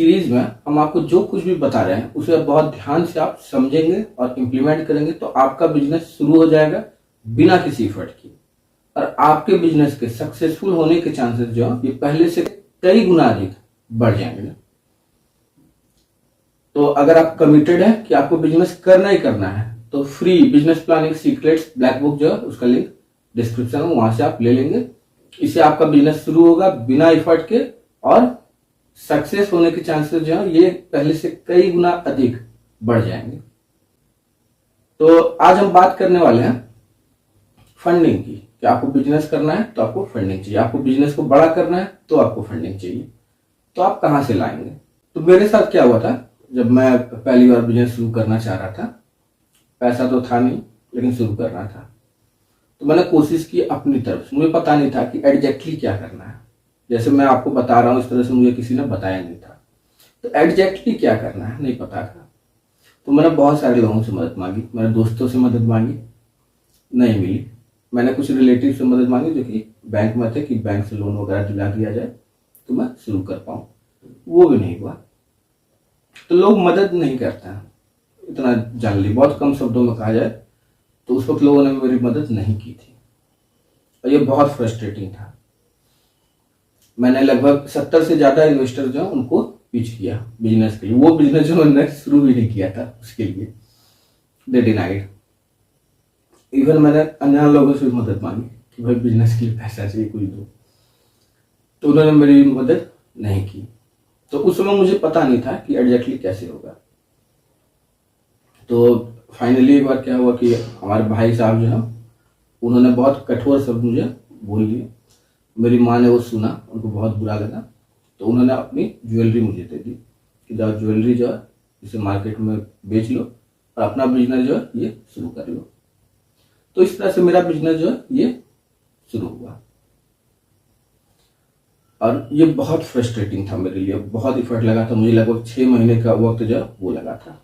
Series में हम आपको जो कुछ भी बता रहे हैं उसे बहुत ध्यान से आप समझेंगे और इम्प्लीमेंट करेंगे तो आपका बिजनेस शुरू हो जाएगा बिना किसी एफर्ट के। और आपके बिजनेस के सक्सेसफुल होने के चांसेस जो है ये पहले से कई गुना अधिक बढ़ जाएंगे। तो अगर आप कमिटेड है कि आपको बिजनेस करना ही करना है तो free business planning secrets black book जो है उसका लिंक डिस्क्रिप्शन में, वहां से आप ले लेंगे। इससे आपका बिजनेस शुरू होगा बिना एफर्ट के और सक्सेस होने के चांसेस जो है ये पहले से कई गुना अधिक बढ़ जाएंगे। तो आज हम बात करने वाले हैं फंडिंग की कि आपको बिजनेस करना है तो आपको फंडिंग चाहिए, आपको बिजनेस को बड़ा करना है तो आपको फंडिंग चाहिए। तो आप कहां से लाएंगे? तो मेरे साथ क्या हुआ था, जब मैं पहली बार बिजनेस शुरू करना चाह रहा था, पैसा तो था नहीं लेकिन शुरू करना था, तो मैंने कोशिश की अपनी तरफ से। मुझे पता नहीं था कि एग्जैक्टली क्या करना है, जैसे मैं आपको बता रहा हूं इस तरह से मुझे किसी ने बताया नहीं था। तो एग्जैक्टली क्या करना है नहीं पता था। तो मैंने बहुत सारे लोगों से मदद मांगी, मैंने दोस्तों से मदद मांगी, नहीं मिली। मैंने कुछ रिलेटिव से मदद मांगी जो कि बैंक में थे कि बैंक से लोन वगैरह दिला दिया जाए तो मैं शुरू कर पाऊं, वो भी नहीं हुआ। तो लोग मदद नहीं करते हैं इतना जानली, बहुत कम शब्दों में कहा जाए तो उस वक्त लोगों ने मेरी मदद नहीं की थी और ये बहुत फ्रस्ट्रेटिंग था। मैंने लगभग 70 से ज्यादा इन्वेस्टर जो उनको पिच किया बिजनेस के लिए, वो बिजनेस जो मैंने शुरू भी नहीं किया था उसके लिए दे डिनाइड। इवन मैंने अन्य लोगों से मदद मांगी कि भाई बिजनेस के लिए पैसा चाहिए कोई दो, तो उन्होंने मेरी मदद नहीं की। तो उस समय मुझे पता नहीं था कि एग्जैक्टली कैसे होगा। तो फाइनली एक बार क्या हुआ कि हमारे भाई साहब जो है उन्होंने बहुत कठोर शब्द मुझे बोल दिए। मेरी माँ ने वो सुना, उनको बहुत बुरा लगा, तो उन्होंने अपनी ज्वेलरी मुझे दे दी कि जाओ ज्वेलरी जो है इसे मार्केट में बेच लो और अपना बिजनेस जो है ये शुरू कर लो। तो इस तरह से मेरा बिजनेस जो है ये शुरू हुआ और ये बहुत फ्रस्ट्रेटिंग था मेरे लिए, बहुत इफर्ट लगा था मुझे, लगभग 6 महीने का वक्त जो है वो लगा था।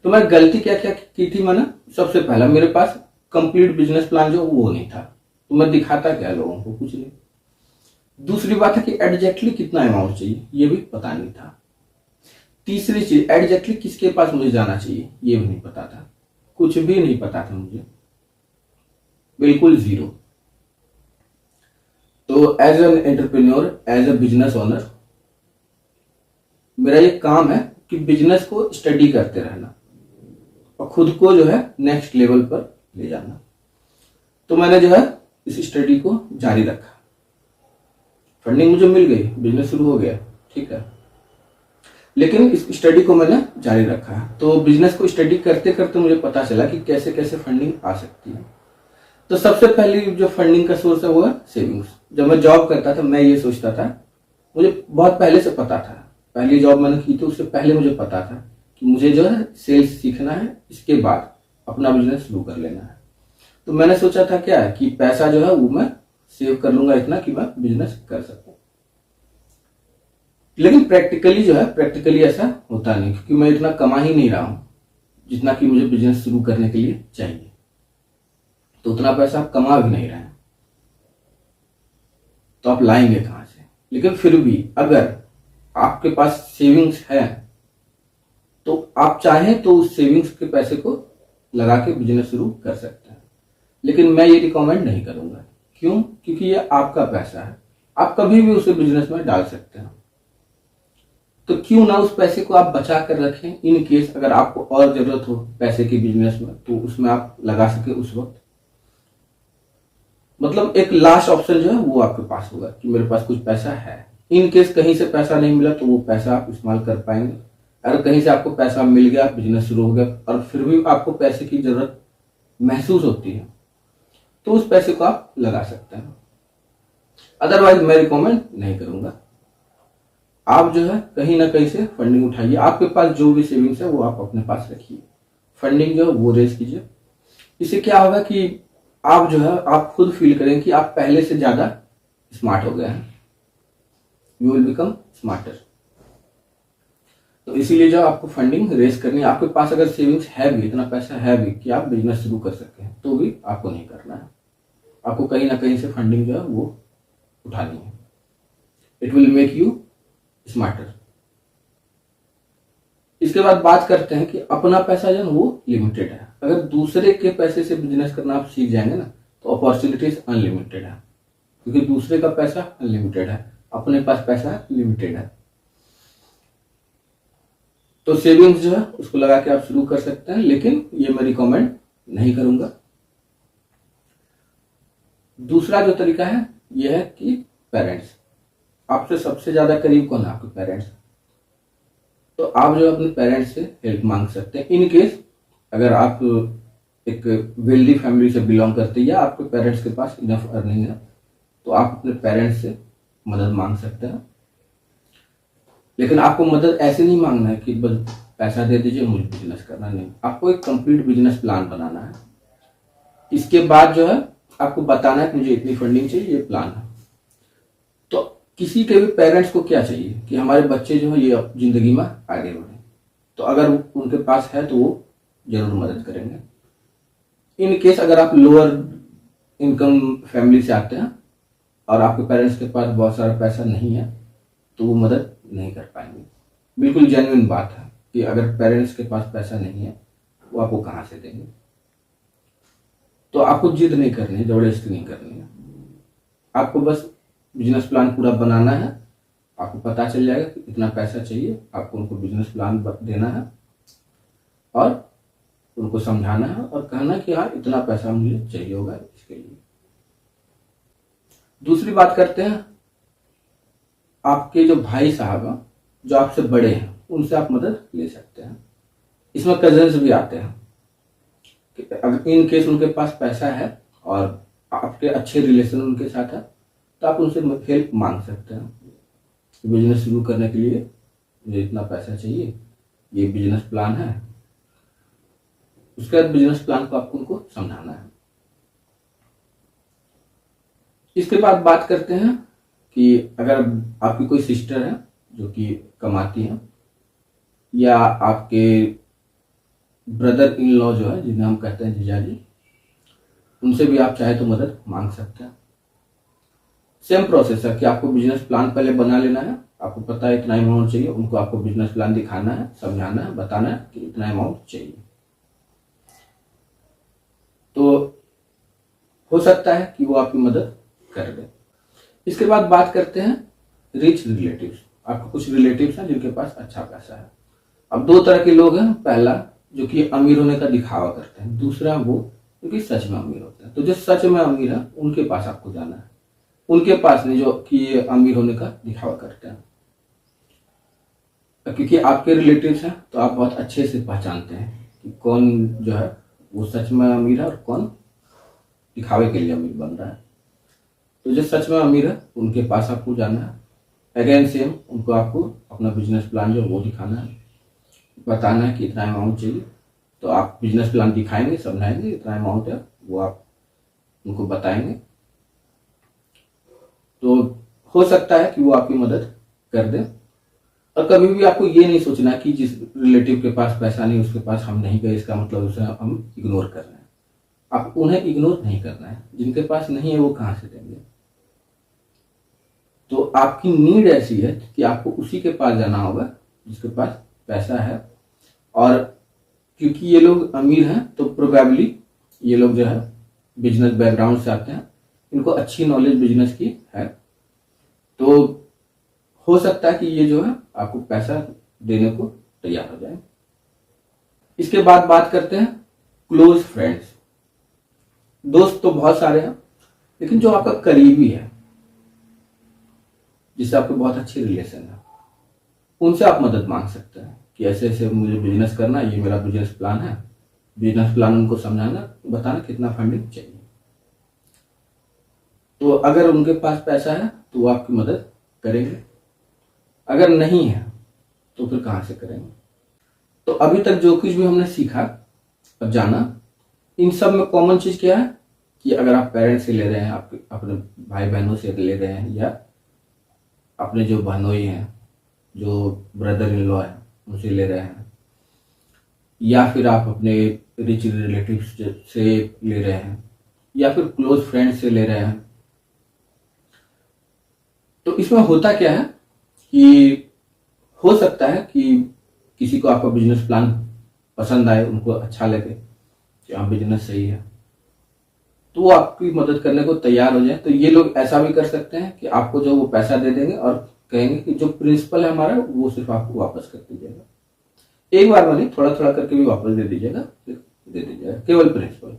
तो मैं गलती क्या क्या की थी, मैंने सबसे पहला मेरे पास कंप्लीट बिजनेस प्लान जो वो नहीं था, तो मैं दिखाता क्या लोगों को, कुछ नहीं। दूसरी बात है कि एग्जैक्टली कितना अमाउंट चाहिए ये भी पता नहीं था। तीसरी चीज एग्जैक्टली किसके पास मुझे जाना चाहिए ये भी नहीं पता था, कुछ भी नहीं पता था मुझे, बिल्कुल जीरो। तो as an entrepreneur, as a business owner, मेरा ये काम है कि बिजनेस को स्टडी करते रहना और खुद को जो है नेक्स्ट लेवल पर ले जाना। तो मैंने जो है इस स्टडी को जारी रखा, फंडिंग मुझे मिल गई, बिजनेस शुरू हो गया, ठीक है, लेकिन इस स्टडी को मैंने जारी रखा। तो बिजनेस को स्टडी करते करते मुझे पता चला कि कैसे कैसे फंडिंग आ सकती है। तो सबसे पहली जो फंडिंग का सोर्स है वो है सेविंग्स। जब मैं जॉब करता था मैं ये सोचता था, मुझे बहुत पहले से पता था, पहली जॉब मैंने की थी उससे पहले मुझे पता था कि मुझे जो है सेल्स सीखना है, इसके बाद अपना बिजनेस शुरू कर लेना है। तो मैंने सोचा था क्या है कि पैसा जो है वो मैं सेव कर लूंगा इतना कि मैं बिजनेस कर सकूं। लेकिन प्रैक्टिकली ऐसा होता नहीं, क्योंकि मैं इतना कमा ही नहीं रहा हूं जितना कि मुझे बिजनेस शुरू करने के लिए चाहिए। तो उतना पैसा आप कमा भी नहीं रहे हैं तो आप लाएंगे कहां से? लेकिन फिर भी अगर आपके पास सेविंग्स है तो आप चाहें तो उस सेविंग्स के पैसे को लगा के बिजनेस शुरू कर सकते हैं। लेकिन मैं ये रिकमेंड नहीं करूंगा। क्यों? क्योंकि ये आपका पैसा है, आप कभी भी उसे बिजनेस में डाल सकते हैं। तो क्यों ना उस पैसे को आप बचा कर रखें, इन केस अगर आपको और जरूरत हो पैसे की बिजनेस में तो उसमें आप लगा सके उस वक्त। मतलब एक लास्ट ऑप्शन जो है वो आपके पास होगा कि मेरे पास कुछ पैसा है, इन केस कहीं से पैसा नहीं मिला तो वो पैसा आप इस्तेमाल कर पाएंगे। अगर कहीं से आपको पैसा मिल गया, बिजनेस शुरू हो गया और फिर भी आपको पैसे की जरूरत महसूस होती है तो उस पैसे को आप लगा सकते हैं। अदरवाइज मैं रिकमेंड नहीं करूंगा। आप जो है कहीं ना कहीं से फंडिंग उठाइए, आपके पास जो भी सेविंग्स है वो आप अपने पास रखिए, फंडिंग जो है वो रेज कीजिए। इससे क्या होगा कि आप जो है आप खुद फील करें कि आप पहले से ज्यादा स्मार्ट हो गए हैं, यू विल बिकम स्मार्टर। तो इसीलिए जो आपको फंडिंग रेज करनी है, आपके पास अगर सेविंग्स है भी, इतना पैसा है भी कि आप बिजनेस शुरू कर सकते हैं, तो भी आपको नहीं करना है। आपको कहीं ना कहीं से फंडिंग जो है वो उठानी है। It will make you smarter. इसके बाद बात करते हैं कि अपना पैसा जो है वो लिमिटेड है। अगर दूसरे के पैसे से बिजनेस करना आप सीख जाएंगे ना तो अपॉर्चुनिटीज अनलिमिटेड है, क्योंकि दूसरे का पैसा अनलिमिटेड है, अपने पास पैसा लिमिटेड है। तो सेविंग्स जो है उसको लगा के आप शुरू कर सकते हैं, लेकिन ये मैं रिकमेंड नहीं करूंगा। दूसरा जो तरीका है यह है कि पेरेंट्स, आपसे सबसे ज्यादा करीब कौन है? आपके पेरेंट्स। तो आप जो अपने पेरेंट्स से हेल्प मांग सकते हैं। इन केस अगर आप एक वेल्दी फैमिली से बिलोंग करते हैं या आपके पेरेंट्स के पास इनफ अर्निंग है तो आप अपने पेरेंट्स से मदद मांग सकते हैं। लेकिन आपको मदद ऐसे नहीं मांगना है कि बस पैसा दे दीजिए मुझे बिजनेस करना, नहीं। आपको एक कंप्लीट बिजनेस प्लान बनाना है। इसके बाद जो है आपको बताना है कि मुझे इतनी फंडिंग चाहिए, ये प्लान है। तो किसी के भी पेरेंट्स को क्या चाहिए कि हमारे बच्चे जो है ये जिंदगी में आगे बढ़े, तो अगर उनके पास है तो वो जरूर मदद करेंगे। इन केस अगर आप लोअर इनकम फैमिली से आते हैं और आपके पेरेंट्स के पास बहुत सारा पैसा नहीं है तो वो मदद नहीं कर पाएंगे। बिल्कुल जेन्युइन बात है कि अगर पेरेंट्स के पास पैसा नहीं है वो आपको कहां से देंगे। तो आपको जिद नहीं करनी है, जबरदस्ती नहीं करनी है। आपको बस बिजनेस प्लान पूरा बनाना है। आपको पता चल जाएगा कि इतना पैसा चाहिए, आपको उनको बिजनेस प्लान देना है और उनको समझाना है और कहना कि हाँ इतना पैसा मुझे चाहिए होगा इसके लिए। दूसरी बात करते हैं, आपके जो भाई साहब हैं जो आपसे बड़े हैं उनसे आप मदद ले सकते हैं। इसमें कजन्स भी आते हैं। अगर इन केस उनके पास पैसा है और आपके अच्छे रिलेशन उनके साथ है तो आप उनसे हेल्प मांग सकते हैं। बिजनेस शुरू करने के लिए मुझे इतना पैसा चाहिए, ये बिजनेस प्लान है। उसके बाद बिजनेस प्लान को आपको उनको समझाना है। इसके बाद बात करते हैं कि अगर आपकी कोई सिस्टर है जो कि कमाती है या आपके ब्रदर इन लॉ जो है जिन्हें हम कहते हैं जीजाजी, उनसे भी आप चाहे तो मदद मांग सकते हैं। सेम प्रोसेस है कि आपको बिजनेस प्लान पहले बना लेना है। आपको पता है इतना अमाउंट चाहिए, उनको आपको बिजनेस प्लान दिखाना है, समझाना है, बताना है कि इतना अमाउंट चाहिए। तो हो सकता है कि वो आपकी मदद कर दे। इसके बाद बात करते हैं रिच रिलेटिव्स। आपके कुछ रिलेटिव्स हैं जिनके पास अच्छा पैसा है। अब दो तरह के लोग हैं, पहला जो कि अमीर होने का दिखावा करते हैं, दूसरा वो जो कि सच में अमीर होते हैं। तो जो सच में अमीर है उनके पास आपको जाना है, उनके पास नहीं जो कि ये अमीर होने का दिखावा करते हैं। क्योंकि आपके रिलेटिव्स हैं तो आप बहुत अच्छे से पहचानते हैं कि कौन जो है वो सच में अमीर है और कौन दिखावे के लिए अमीर बन रहा है। तो जो सच में अमीर है उनके पास आपको जाना है। अगेन सेम, उनको आपको अपना बिजनेस प्लान जो है वो दिखाना है, बताना है कि इतना अमाउंट चाहिए। तो आप बिजनेस प्लान दिखाएंगे, समझाएंगे इतना अमाउंट है, वो आप उनको बताएंगे। तो हो सकता है कि वो आपकी मदद कर दे। और कभी भी आपको ये नहीं सोचना कि जिस रिलेटिव के पास पैसा नहीं उसके पास हम नहीं गए इसका मतलब उसे हम इग्नोर कर रहे हैं। आप उन्हें इग्नोर नहीं करना है। जिनके पास नहीं है वो कहां से देंगे। तो आपकी नीड ऐसी है कि आपको उसी के पास जाना होगा जिसके पास पैसा है। और क्योंकि ये लोग अमीर हैं तो प्रोबेबली ये लोग जो है बिजनेस बैकग्राउंड से आते हैं, इनको अच्छी नॉलेज बिजनेस की है। तो हो सकता है कि ये जो है आपको पैसा देने को तैयार हो जाए। इसके बाद बात करते हैं क्लोज फ्रेंड्स। दोस्त तो बहुत सारे हैं, लेकिन जो आपका करीबी है, जिससे आपके बहुत अच्छे रिलेशन है, उनसे आप मदद मांग सकते हैं कि ऐसे ऐसे मुझे बिजनेस करना है, ये मेरा बिजनेस प्लान है। बिजनेस प्लान उनको समझाना, बताना कितना फंडिंग चाहिए। तो अगर उनके पास पैसा है तो वो आपकी मदद करेंगे, अगर नहीं है तो फिर कहां से करेंगे। तो अभी तक जो कुछ भी हमने सीखा और जाना, इन सब में कॉमन चीज क्या है कि अगर आप पेरेंट्स से ले रहे हैं, आपके अपने भाई बहनों से ले रहे हैं, या अपने जो बहनोई हैं, जो ब्रदर इन लॉ है उनसे ले रहे हैं, या फिर आप अपने रिच रिलेटिव्स से ले रहे हैं, या फिर क्लोज फ्रेंड से ले रहे हैं, तो इसमें होता क्या है कि हो सकता है कि किसी को आपका बिजनेस प्लान पसंद आए, उनको अच्छा लगे कि हाँ बिजनेस सही है, तो वो आपकी मदद करने को तैयार हो जाए। तो ये लोग ऐसा भी कर सकते हैं कि आपको जो वो पैसा दे देंगे और कहेंगे कि जो प्रिंसिपल है हमारा वो सिर्फ आपको वापस कर दीजिएगा, एक बार में नहीं, थोड़ा थोड़ा करके भी वापस दे दीजिएगा, दे दीजिएगा केवल प्रिंसिपल।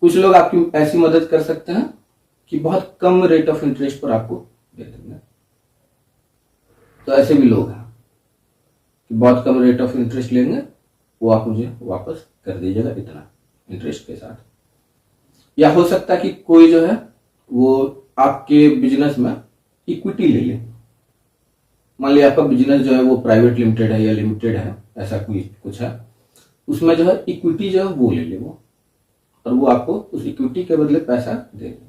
कुछ लोग आपकी ऐसी मदद कर सकते हैं कि बहुत कम रेट ऑफ इंटरेस्ट पर आपको दे देंगे। तो ऐसे भी लोग हैं कि बहुत कम रेट ऑफ इंटरेस्ट लेंगे, वो आप मुझे वापस कर दीजिएगा इतना इंटरेस्ट के साथ। या हो सकता है कि कोई जो है वो आपके बिजनेस में इक्विटी ले ले। मान लिया आपका बिजनेस जो है वो प्राइवेट लिमिटेड है या लिमिटेड है, ऐसा कोई कुछ है, उसमें जो है इक्विटी जो है वो ले ले वो, और वो आपको उस इक्विटी के बदले पैसा दे दे।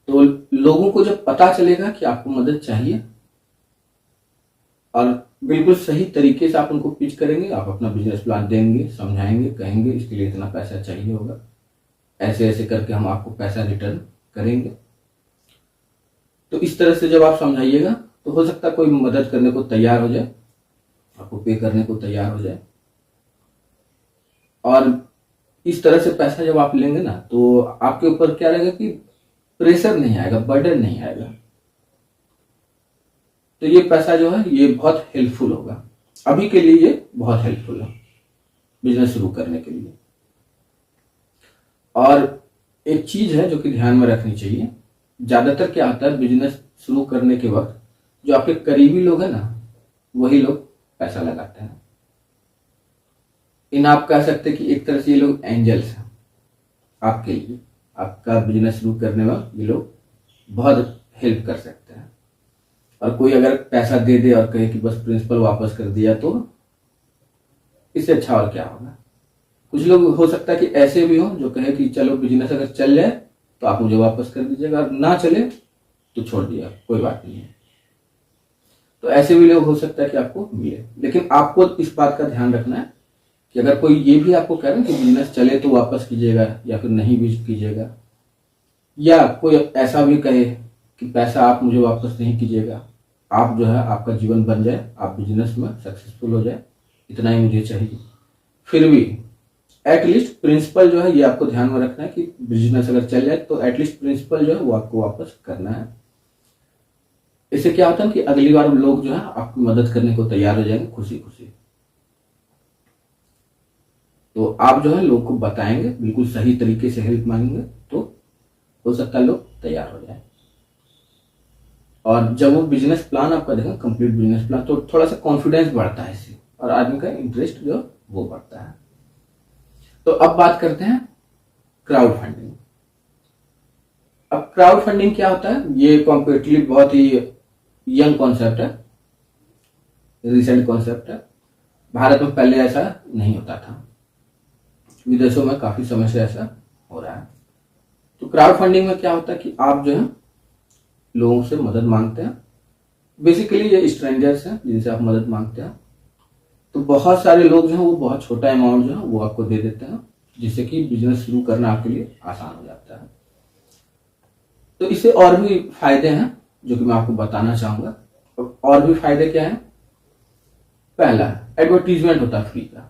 तो लोगों को जब पता चलेगा कि आपको मदद चाहिए और बिल्कुल सही तरीके से आप उनको पिच करेंगे, आप अपना बिजनेस प्लान देंगे, समझाएंगे, कहेंगे इसके लिए इतना पैसा चाहिए होगा, ऐसे ऐसे करके हम आपको पैसा रिटर्न करेंगे। तो इस तरह से जब आप समझाइएगा तो हो सकता है कोई मदद करने को तैयार हो जाए, आपको पे करने को तैयार हो जाए। और इस तरह से पैसा जब आप लेंगे ना, तो आपके ऊपर क्या रहेगा कि प्रेशर नहीं आएगा, बर्डन नहीं आएगा। तो ये पैसा जो है ये बहुत हेल्पफुल होगा, अभी के लिए ये बहुत हेल्पफुल है बिजनेस शुरू करने के लिए। और एक चीज है जो कि ध्यान में रखनी चाहिए, ज्यादातर क्या होता है बिजनेस शुरू करने के वक्त जो आपके करीबी लोग हैं ना, वही लोग पैसा लगाते हैं। इन आप कह सकते हैं कि एक तरह से ये लोग एंजल्स हैं आपके लिए, आपका बिजनेस शुरू करने में ये लोग बहुत हेल्प कर सकते हैं। और कोई अगर पैसा दे दे और कहे कि बस प्रिंसिपल वापस कर दिया, तो इससे अच्छा और क्या होगा। कुछ लोग हो सकता है कि ऐसे भी हो जो कहे कि चलो बिजनेस अगर चल जाए तो आप मुझे वापस कर दीजिएगा, और ना चले तो छोड़ दिया, कोई बात नहीं है। तो ऐसे भी लोग हो सकता है कि आपको मिले। लेकिन आपको इस बात का ध्यान रखना है कि अगर कोई ये भी आपको कह रहा है कि बिजनेस चले तो वापस कीजिएगा या फिर नहीं भी कीजिएगा, या कोई ऐसा भी कहे कि पैसा आप मुझे वापस नहीं कीजिएगा, आप जो है आपका जीवन बन जाए, आप बिजनेस में सक्सेसफुल हो जाए, इतना ही मुझे चाहिए, फिर भी एटलीस्ट प्रिंसिपल जो है ये आपको ध्यान में रखना है कि बिजनेस अगर चल जाए तो एटलीस्ट प्रिंसिपल जो है वो आपको वापस करना है। इससे क्या होता है कि अगली बार लोग जो है आपकी मदद करने को तैयार हो जाएंगे खुशी खुशी। तो आप जो है लोग को बताएंगे, बिल्कुल सही तरीके से हेल्प मांगेंगे, तो हो सकता है लोग तैयार हो जाए। और जब वो बिजनेस प्लान आपका देखें, कंप्लीट बिजनेस प्लान, तो थोड़ा सा कॉन्फिडेंस बढ़ता है इससे, और आदमी का इंटरेस्ट जो वो बढ़ता है। तो अब बात करते हैं क्राउड फंडिंग। अब क्राउड फंडिंग क्या होता है, ये कॉम्पेरेटिवली बहुत ही यंग कॉन्सेप्ट है, रिसेंट कॉन्सेप्ट है। भारत में पहले ऐसा नहीं होता था, विदेशों में काफी समय से ऐसा हो रहा है। तो क्राउड फंडिंग में क्या होता है कि आप जो है लोगों से मदद मांगते हैं, बेसिकली ये स्ट्रेंजर्स हैं जिनसे आप मदद मांगते हैं। तो बहुत सारे लोग जो हैं वो बहुत छोटा अमाउंट जो है वो आपको दे देते हैं, जिससे कि बिजनेस शुरू करना आपके लिए आसान हो जाता है। तो इससे और भी फायदे हैं जो कि मैं आपको बताना चाहूंगा। और भी फायदे क्या है, पहला एडवर्टीजमेंट होता है फ्री का।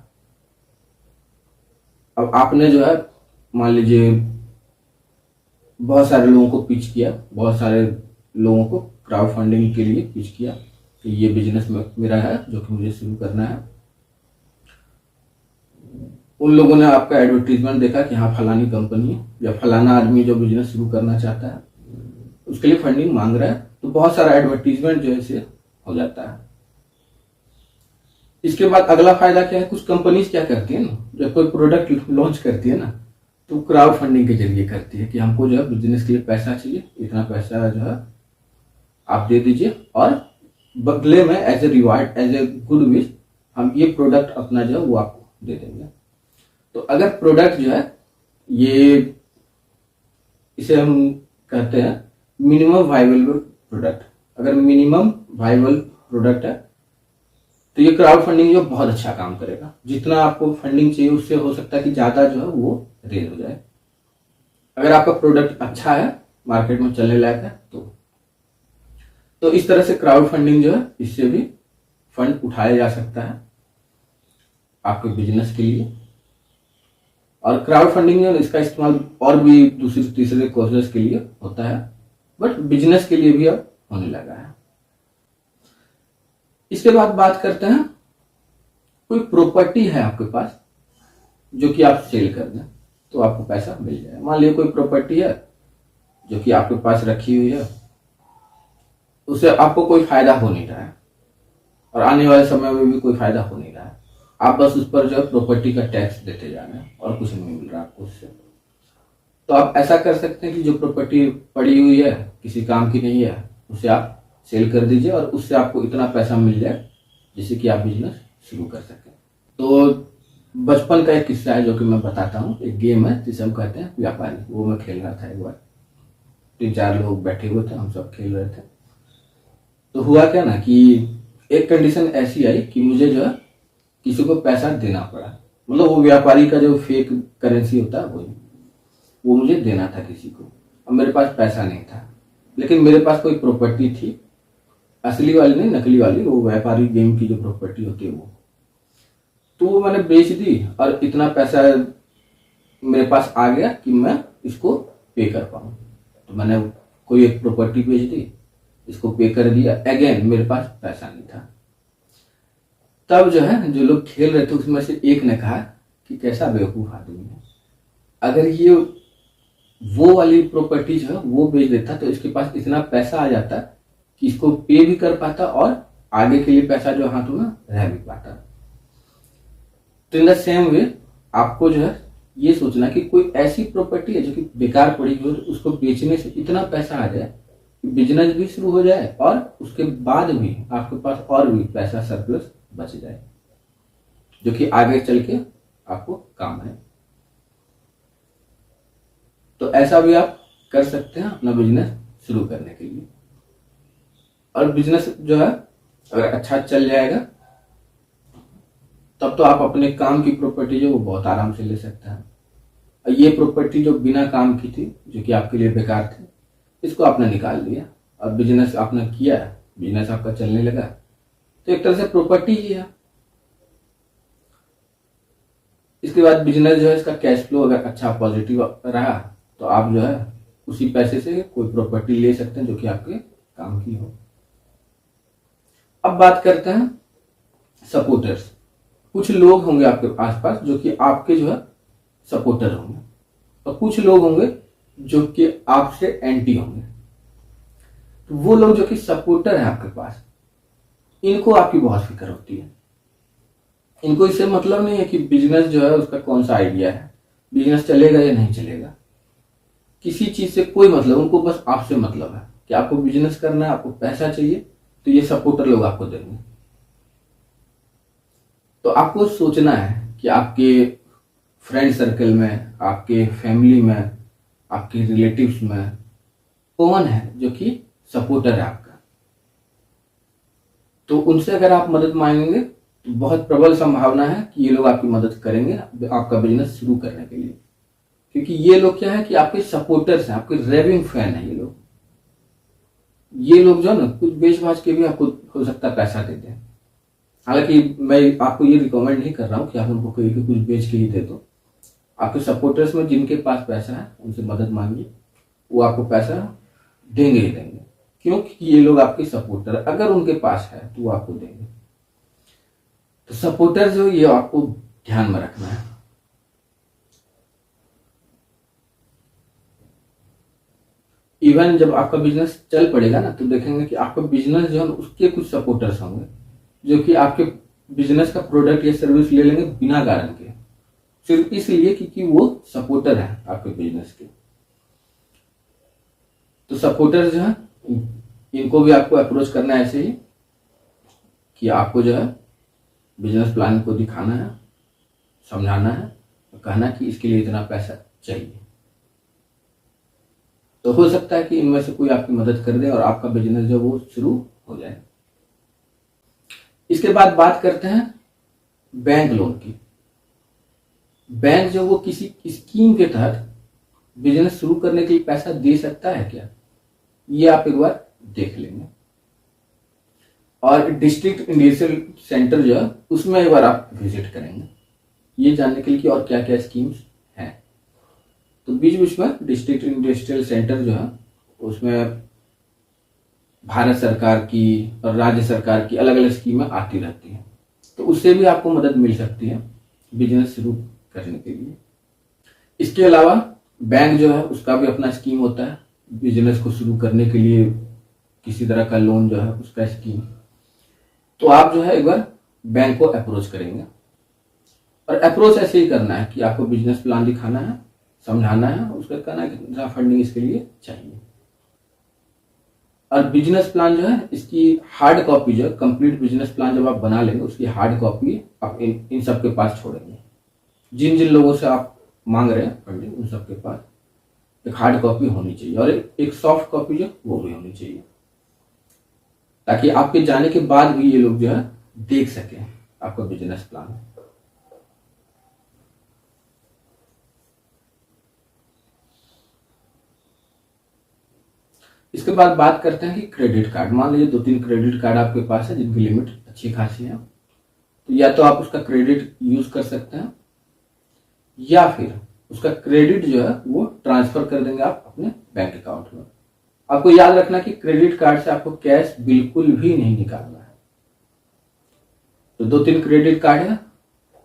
अब आपने जो है मान लीजिए बहुत सारे लोगों को पिच किया, बहुत सारे लोगों को क्राउड फंडिंग के लिए पिच किया कि ये बिजनेस मेरा है जो कि मुझे शुरू करना है। उन लोगों ने आपका एडवर्टीजमेंट देखा कि हाँ फलानी कंपनी या फलाना आदमी जो बिजनेस शुरू करना चाहता है उसके लिए फंडिंग मांग रहा है, तो बहुत सारा एडवर्टीजमेंट जो है इसे हो जाता है। इसके बाद अगला फायदा क्या है, कुछ कंपनीज क्या करती है ना, जब कोई प्रोडक्ट लॉन्च करती है ना तो क्राउड फंडिंग के जरिए करती है कि हमको जो है बिजनेस के लिए पैसा चाहिए, इतना पैसा जो है आप दे दीजिए, और बदले में as a reward, as a good wish हम ये प्रोडक्ट अपना जो है वो आपको दे देंगे। तो अगर प्रोडक्ट जो है ये, इसे हम कहते हैं मिनिमम वायबल प्रोडक्ट, अगर मिनिमम वायबल प्रोडक्ट है तो ये क्राउड फंडिंग जो बहुत अच्छा काम करेगा। जितना आपको फंडिंग चाहिए उससे हो सकता है कि ज्यादा जो है वो रेज हो जाए, अगर आपका प्रोडक्ट अच्छा है, मार्केट में चलने लायक है। तो इस तरह से क्राउड फंडिंग जो है इससे भी फंड उठाया जा सकता है आपके बिजनेस के लिए। और क्राउड फंडिंग में इसका इस्तेमाल और भी दूसरे तीसरे कोर्सेज के लिए होता है, बट बिजनेस के लिए भी अब होने लगा है। इसके बाद बात करते हैं, कोई प्रॉपर्टी है आपके पास जो कि आप सेल कर दें तो आपको पैसा मिल जाए। मान लीजिए कोई प्रॉपर्टी है जो कि आपके पास रखी हुई है, उससे आपको कोई फायदा हो नहीं रहा है और आने वाले समय में भी कोई फायदा हो नहीं रहा है। आप बस उस पर जो है प्रॉपर्टी का टैक्स देते जा रहे हैं और कुछ नहीं मिल रहा आपको उससे। तो आप ऐसा कर सकते हैं कि जो प्रॉपर्टी पड़ी हुई है, किसी काम की नहीं है, उसे आप सेल कर दीजिए और उससे आपको इतना पैसा मिल जाए जिससे कि आप बिजनेस शुरू कर सकें। तो बचपन का एक किस्सा है जो कि मैं बताता हूँ। एक गेम है जिसे हम कहते हैं व्यापारी, वो मैं खेल रहा था एक बार। 3-4 लोग बैठे हुए थे, हम सब खेल रहे थे। तो हुआ क्या ना कि एक कंडीशन ऐसी आई कि मुझे जो है किसी को पैसा देना पड़ा। मतलब वो व्यापारी का जो फेक करेंसी होता है वो मुझे देना था किसी को। अब मेरे पास पैसा नहीं था, लेकिन मेरे पास कोई प्रॉपर्टी थी, असली वाली नहीं, नकली वाली, वो व्यापारी गेम की जो प्रॉपर्टी होती है वो। तो वो मैंने बेच दी और इतना पैसा मेरे पास आ गया कि मैं इसको पे कर पाऊँ। तो मैंने कोई एक प्रॉपर्टी बेच दी, इसको पे कर दिया। अगेन मेरे पास पैसा नहीं था। तब जो है जो लोग खेल रहे थे उसमें से एक ने कहा कि कैसा बेवकूफ आदमी है, अगर ये वो वाली प्रॉपर्टी जो है वो बेच देता तो इसके पास इतना पैसा आ जाता कि इसको पे भी कर पाता और आगे के लिए पैसा जो हाथों में रह भी पाता। तो इन द सेम वे आपको जो है ये सोचना कि कोई ऐसी प्रॉपर्टी है जो कि बेकार पड़ी हुई है, उसको बेचने से इतना पैसा आ जाए कि बिजनेस भी शुरू हो जाए और उसके बाद भी आपके पास और भी पैसा सरप्लस बच जाए, जो कि आगे चल के आपको काम आए। तो ऐसा भी आप कर सकते हैं अपना बिजनेस शुरू करने के लिए। और बिजनेस जो है अगर अच्छा चल जाएगा तब तो आप अपने काम की प्रॉपर्टी जो वो बहुत आराम से ले सकते हैं। और ये प्रॉपर्टी जो बिना काम की थी, जो कि आपके लिए बेकार थी, इसको आपने निकाल दिया और बिजनेस आपने किया, बिजनेस आपका चलने लगा, तो एक तरह से प्रॉपर्टी ही है। इसके बाद बिजनेस जो है इसका कैश फ्लो अगर अच्छा पॉजिटिव रहा तो आप जो है उसी पैसे से कोई प्रॉपर्टी ले सकते हैं जो कि आपके काम की हो। अब बात करते हैं सपोर्टर्स। कुछ लोग होंगे आपके आसपास जो कि आपके जो है सपोर्टर होंगे और कुछ लोग होंगे जो कि आपसे एंटी होंगे। तो वो लोग जो कि सपोर्टर है आपके पास, इनको आपकी बहुत फिक्र होती है। इनको इससे मतलब नहीं है कि बिजनेस जो है उसका कौन सा आइडिया है, बिजनेस चलेगा या नहीं चलेगा, किसी चीज से कोई मतलब, उनको बस आपसे मतलब है कि आपको बिजनेस करना है, आपको पैसा चाहिए, तो ये सपोर्टर लोग आपको देंगे। तो आपको सोचना है कि आपके फ्रेंड सर्कल में, आपके फैमिली में, आपके रिलेटिव्स में कौन है जो कि सपोर्टर है आपका। तो उनसे अगर आप मदद मांगेंगे तो बहुत प्रबल संभावना है कि ये लोग आपकी मदद करेंगे आपका बिजनेस शुरू करने के लिए, क्योंकि ये लोग क्या है कि आपके सपोर्टर्स हैं, आपके रेविंग फैन है। ये लोग जो है ना कुछ बेच बाच के भी आपको हो सकता है पैसा देते हैं। हालांकि मैं आपको ये रिकमेंड नहीं कर रहा हूं कि आप उनको कहीं कुछ बेच के ही दे दो। आपके सपोर्टर्स में जिनके पास पैसा है उनसे मदद मांगिए, वो आपको पैसा देंगे ही देंगे। क्योंकि ये लोग आपके सपोर्टर, अगर उनके पास है तो वो आपको देंगे। तो सपोर्टर जो ये आपको ध्यान में रखना है। इवन जब आपका बिजनेस चल पड़ेगा ना तो देखेंगे कि आपका बिजनेस जो है उसके कुछ सपोर्टर्स होंगे जो कि आपके बिजनेस का प्रोडक्ट या सर्विस ले लेंगे बिना कारण के, सिर्फ इसलिए क्योंकि वो सपोर्टर है आपके बिजनेस के। तो सपोर्टर जो है इनको भी आपको अप्रोच करना है ऐसे ही कि आपको जो है बिजनेस प्लान को दिखाना है, समझाना है, कहना कि इसके लिए इतना पैसा चाहिए। तो हो सकता है कि इनमें से कोई आपकी मदद कर दे और आपका बिजनेस जो वो शुरू हो जाए। इसके बाद बात करते हैं बैंक लोन की। बैंक जो वो किसी स्कीम के तहत बिजनेस शुरू करने के लिए पैसा दे सकता है क्या, ये आप एक बार देख लेंगे। और डिस्ट्रिक्ट इंडस्ट्रियल सेंटर जो है उसमें एक बार आप विजिट करेंगे, ये जानने के लिए कि और क्या क्या स्कीम्स हैं। तो बीच बीच में डिस्ट्रिक्ट इंडस्ट्रियल सेंटर जो है उसमें भारत सरकार की और राज्य सरकार की अलग अलग स्कीमें आती रहती हैं, तो उससे भी आपको मदद मिल सकती है बिजनेस शुरू करने के लिए। इसके अलावा बैंक जो है उसका भी अपना स्कीम होता है बिजनेस को शुरू करने के लिए, किसी तरह का लोन जो है उसका स्कीम। तो आप जो है एक बार बैंक को अप्रोच करेंगे, और अप्रोच ऐसे ही करना है कि आपको बिजनेस प्लान दिखाना है, समझाना है, उसका कहना है कितना फंडिंग इसके लिए चाहिए। और बिजनेस प्लान जो है इसकी हार्ड कॉपी जो है, कंप्लीट बिजनेस प्लान जब आप बना लेंगे उसकी हार्ड कॉपी आप इन सबके पास छोड़ेंगे। जिन जिन लोगों से आप मांग रहे हैं फंडिंग उन सबके पास एक हार्ड कॉपी होनी चाहिए, और एक सॉफ्ट कॉपी जो वो भी होनी चाहिए, ताकि आपके जाने के बाद भी ये लोग जो है देख सकें आपका बिजनेस प्लान। इसके बाद बात करते हैं कि क्रेडिट कार्ड। मान लीजिए 2-3 क्रेडिट कार्ड आपके पास है जिनकी लिमिट अच्छी खासी है, तो या तो आप उसका क्रेडिट यूज कर सकते हैं, या फिर उसका क्रेडिट जो है वो ट्रांसफर कर देंगे आप अपने बैंक अकाउंट में। आपको याद रखना कि क्रेडिट कार्ड से आपको कैश बिल्कुल भी नहीं निकालना है। तो 2-3 क्रेडिट कार्ड है,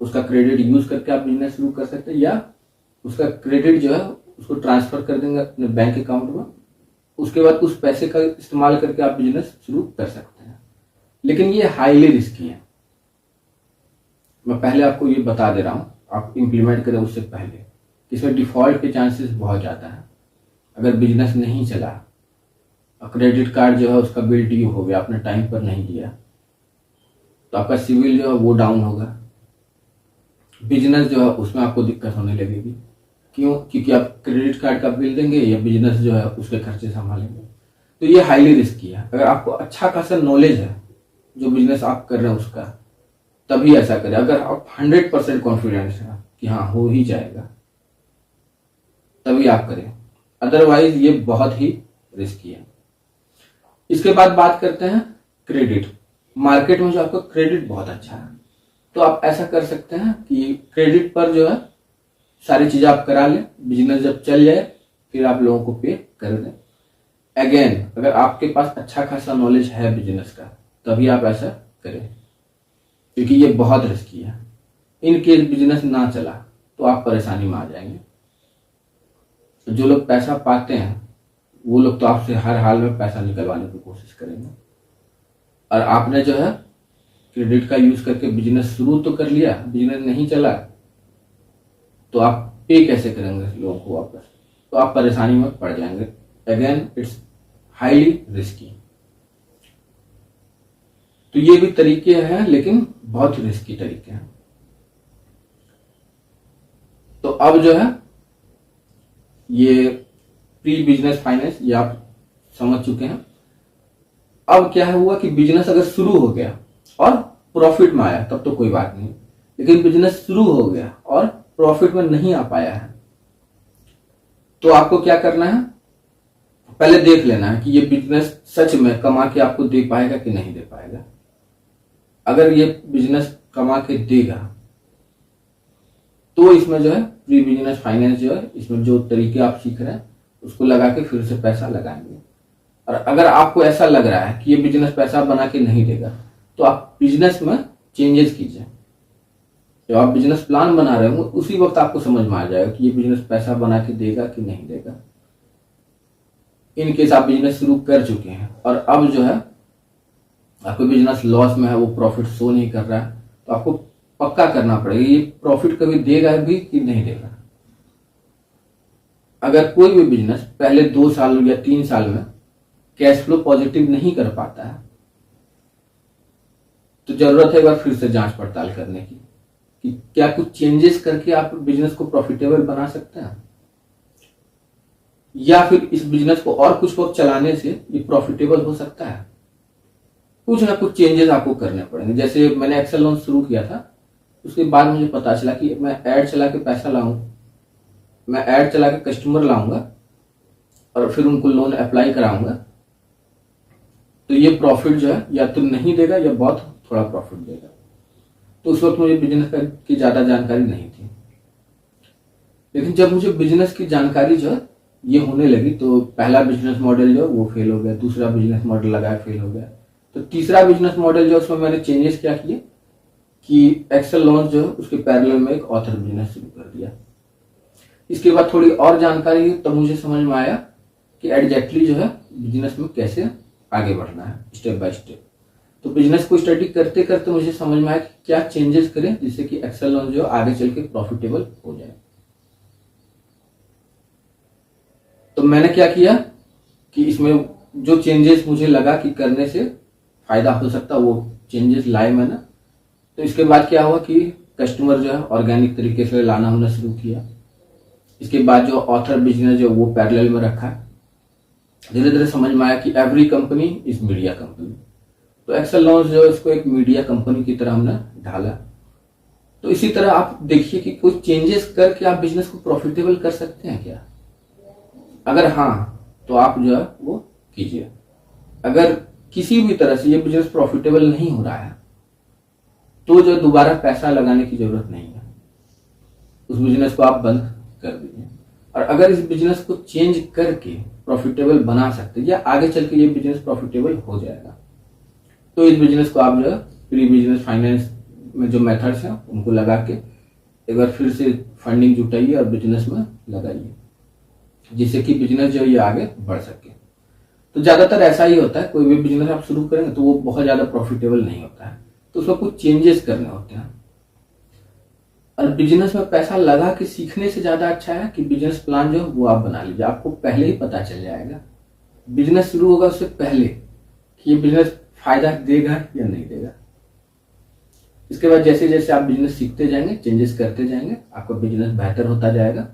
उसका क्रेडिट यूज करके आप बिजनेस शुरू कर सकते हैं, या उसका क्रेडिट जो है उसको ट्रांसफर कर देंगे अपने बैंक अकाउंट में। उसके बाद उस पैसे का इस्तेमाल करके आप बिजनेस शुरू कर सकते हैं, लेकिन ये हाईली रिस्की है। मैं पहले आपको ये बता दे रहा हूं, आप इंप्लीमेंट करें उससे पहले, इसमें डिफॉल्ट के चांसेस बहुत ज़्यादा है। अगर बिजनेस नहीं चला, क्रेडिट कार्ड जो है उसका बिल ड्यू हो गया, आपने टाइम पर नहीं दिया, तो आपका सिविल जो है वो डाउन होगा, बिजनेस जो है उसमें आपको दिक्कत होने लगेगी। क्यों? क्योंकि आप क्रेडिट कार्ड का बिल देंगे या बिजनेस जो है उसके खर्चे संभालेंगे। तो ये हाईली रिस्की है। अगर आपको अच्छा खासा नॉलेज है जो बिजनेस आप कर रहे हैं उसका, तभी ऐसा करें। अगर आप 100% कॉन्फिडेंस है कि हाँ हो ही जाएगा, तभी आप करें, अदरवाइज ये बहुत ही रिस्की है। इसके बाद बात करते हैं क्रेडिट। मार्केट में जो आपका क्रेडिट बहुत अच्छा है, तो आप ऐसा कर सकते हैं कि क्रेडिट पर जो है सारी चीजें आप करा लें, बिजनेस जब चल जाए फिर आप लोगों को पे कर दें। अगेन, अगर आपके पास अच्छा खासा नॉलेज है बिजनेस का, तभी आप ऐसा करें, क्योंकि ये बहुत रिस्की है। इन केस बिजनेस ना चला तो आप परेशानी में आ जाएंगे। तो जो लोग पैसा पाते हैं वो लोग तो आपसे हर हाल में पैसा निकलवाने की कोशिश करेंगे, और आपने जो है क्रेडिट का यूज करके बिजनेस शुरू तो कर लिया, बिजनेस नहीं चला, तो आप पे कैसे करेंगे लोगों को वापस? तो आप परेशानी में पड़ जाएंगे। Again, it's highly risky. तो ये भी तरीके हैं, लेकिन बहुत रिस्की तरीके हैं। तो अब जो है ये प्री बिजनेस फाइनेंस ये आप समझ चुके हैं। अब क्या हुआ कि बिजनेस अगर शुरू हो गया और प्रॉफिट में आया तब तो कोई बात नहीं, लेकिन बिजनेस शुरू हो गया और प्रॉफिट में नहीं आ पाया है, तो आपको क्या करना है? पहले देख लेना है कि ये बिजनेस सच में कमा के आपको दे पाएगा कि नहीं दे पाएगा। अगर ये बिजनेस कमा के देगा तो इसमें जो है प्री बिजनेस फाइनेंस जो है, इसमें जो तरीके आप सीख रहे हैं उसको लगा के फिर से पैसा लगाएंगे। और अगर आपको ऐसा लग रहा है कि ये बिजनेस पैसा बना के नहीं देगा, तो आप बिजनेस में चेंजेस कीजिए। जब आप बिजनेस प्लान बना रहे हो उसी वक्त आपको समझ में आ जाएगा कि ये बिजनेस पैसा बना के देगा कि नहीं देगा। इन केस आप बिजनेस शुरू कर चुके हैं और अब जो है आपको बिजनेस लॉस में है, वो प्रॉफिट शो नहीं कर रहा है, तो आपको पक्का करना पड़ेगा ये प्रॉफिट कभी देगा भी कि नहीं देगा। अगर कोई भी बिजनेस पहले 2 साल या 3 साल में कैश फ्लो पॉजिटिव नहीं कर पाता है, तो जरूरत है एक बार फिर से जांच पड़ताल करने की कि क्या कुछ चेंजेस करके आप बिजनेस को प्रॉफिटेबल बना सकते हैं, या फिर इस बिजनेस को और कुछ वक्त चलाने से ये प्रॉफिटेबल हो सकता है। कुछ ना कुछ चेंजेस आपको करने पड़ेंगे। जैसे मैंने एक्सेल लोन शुरू किया था, उसके बाद मुझे पता चला कि मैं ऐड चला के पैसा लाऊं, मैं ऐड चला के कस्टमर लाऊंगा और फिर उनको लोन अप्लाई कराऊंगा, तो ये प्रॉफिट जो है या तो नहीं देगा या बहुत थोड़ा प्रॉफिट देगा। तो उस वक्त मुझे बिजनेस की ज्यादा जानकारी नहीं थी, लेकिन जब मुझे बिजनेस की जानकारी जो है ये होने लगी तो पहला बिजनेस मॉडल जो है वो फेल हो गया, दूसरा बिजनेस मॉडल लगाया फेल हो गया, तो तीसरा बिजनेस मॉडल जो उसमें मैंने चेंजेस क्या किए कि एक्सेल लॉन्च जो है उसके पैरेलल में एक ऑथर बिजनेस शुरू कर दिया। इसके बाद थोड़ी और जानकारी हुई तो मुझे समझ में आया कि एग्जैक्टली जो है बिजनेस में कैसे आगे बढ़ना है स्टेप बाय स्टेप। तो बिजनेस को स्टडी करते करते मुझे समझ में आया कि क्या चेंजेस करें जिससे कि एक्सेल लॉन्च जो आगे चल के प्रॉफिटेबल हो जाए। तो मैंने क्या किया कि इसमें जो चेंजेस मुझे लगा कि करने से फायदा हो सकता वो चेंजेस लाए मैंने। तो इसके बाद क्या हुआ कि कस्टमर जो है ऑर्गेनिक तरीके से लाना होना शुरू किया। इसके बाद जो ऑथर बिजनेस जो वो पैरेलल में रखा। धीरे धीरे समझ में आया कि every company is media company, तो एक्सेल लॉन्च जो है इसको एक मीडिया कंपनी की तरह हमने ढाला। तो इसी तरह आप देखिए कि कुछ चेंजेस करके आप बिजनेस को प्रॉफिटेबल कर सकते हैं क्या? अगर हाँ तो आप जो है वो कीजिए। अगर किसी भी तरह से ये बिजनेस प्रॉफिटेबल नहीं हो रहा है तो जो दोबारा पैसा लगाने की जरूरत नहीं है, उस बिजनेस को आप बंद कर दीजिए। और अगर इस बिजनेस को चेंज करके प्रॉफिटेबल बना सकते हैं या आगे चल के ये बिजनेस प्रॉफिटेबल हो जाएगा, तो इस बिजनेस को आप जो है प्री बिजनेस फाइनेंस में जो मेथड्स हैं उनको लगा के एक बार फिर से फंडिंग जुटाइए और बिजनेस में लगाइए, जिससे कि बिजनेस जो है ये आगे बढ़ सके। तो ज्यादातर ऐसा ही होता है, कोई भी बिजनेस आप शुरू करेंगे तो वो बहुत ज्यादा प्रॉफिटेबल नहीं होता है, तो उसमें कुछ चेंजेस करने होते हैं। और बिजनेस में पैसा लगा के सीखने से ज्यादा अच्छा है कि बिजनेस प्लान जो है वो आप बना लीजिए। आपको पहले ही पता चल जाएगा बिजनेस शुरू होगा उससे पहले कि ये बिजनेस फायदा देगा या नहीं देगा। इसके बाद जैसे जैसे आप बिजनेस सीखते जाएंगे, चेंजेस करते जाएंगे, आपका बिजनेस बेहतर होता जाएगा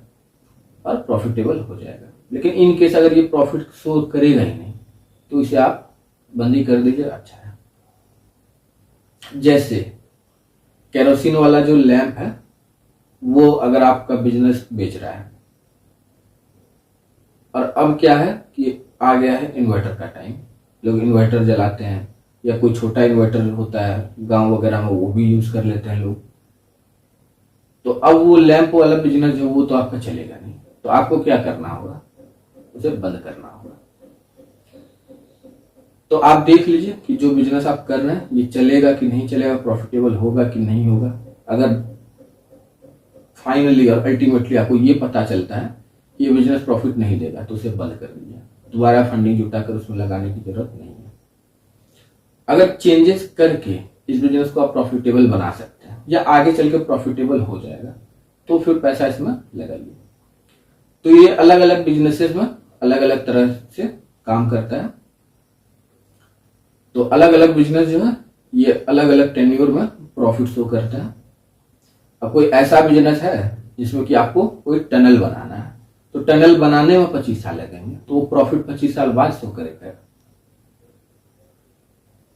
और प्रॉफिटेबल हो जाएगा। लेकिन इन केस अगर ये प्रॉफिट शो करेगा ही नहीं तो इसे आप बंद ही कर दीजिए, अच्छा है। जैसे केरोसिन वाला जो लैंप है वो अगर आपका बिजनेस बेच रहा है और अब क्या है कि आ गया है इन्वर्टर का टाइम, लोग इन्वर्टर जलाते हैं या कोई छोटा इन्वर्टर होता है गांव वगैरह में वो भी यूज कर लेते हैं लोग, तो अब वो लैंप वाला बिजनेस जो वो तो आपका चलेगा नहीं, तो आपको क्या करना होगा, उसे बंद करना होगा। तो आप देख लीजिए कि जो बिजनेस आप कर रहे हैं ये चलेगा कि नहीं चलेगा, प्रॉफिटेबल होगा कि नहीं होगा। अगर फाइनली और अल्टीमेटली आपको ये पता चलता है कि ये बिजनेस प्रॉफिट नहीं देगा तो उसे बंद कर दीजिए, दोबारा फंडिंग जुटाकर उसमें लगाने की जरूरत नहीं है। अगर चेंजेस करके इस बिजनेस को आप प्रॉफिटेबल बना सकते हैं या आगे चल के प्रॉफिटेबल हो जाएगा तो फिर पैसा इसमें लगाइए। तो ये अलग अलग बिजनेसेस में अलग अलग तरह से काम करता है। तो अलग अलग बिजनेस जो है ये अलग अलग टेन्योर में प्रॉफिट शो करता है। अब कोई ऐसा बिजनेस है जिसमें कि आपको कोई टनल बनाना है, तो टनल बनाने में 25 साल लगेंगे तो वो प्रॉफिट 25 साल बाद शो करेगा।